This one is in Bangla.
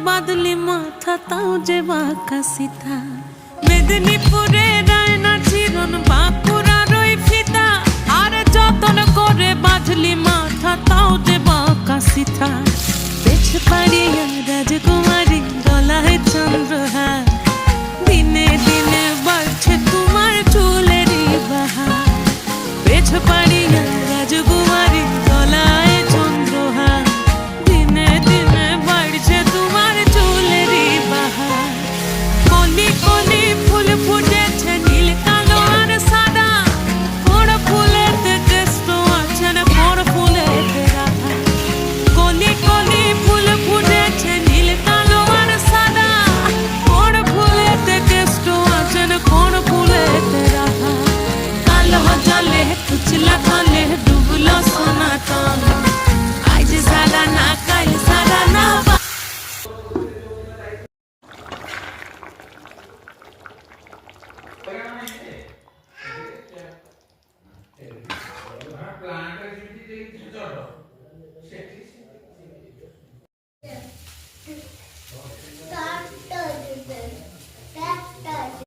বাদলি মাথা তাও যে বাঁকা সিথা মেদিনীপুরে রায়না চিরন বাঁকুড়ার ওই ফিতা আর যতন করে বাঁধলি মাথা তাও যে বাঁকা সিথা পেছ পাড়িয়া রাজকুমারী গলায় চন্দ্রহার দিনে দিনে বাড়ছে তোমার চুলেরই বাহার পেছ পাড়িয়া রাজকুমারী গলায় চন্দ্রহার দিনে দিনে বাড়ছে তোমার চুলেরই বাহার কলি কলি ফুল ফুটেছে নীল কালো আর সাদা কোন ফুলেতে কেষ্ট আছে না কোন ফুলেতে রাধা কলি কলি ফুল ফুটেছে নীল কালো আর সাদা কোন ফুলেতে কেষ্ট আছে না কোন ফুলেতে রাধা কালো জলে কুচলা কলে ডুবলো সনাতন আজ সারা না কাল সারা না प्लांट की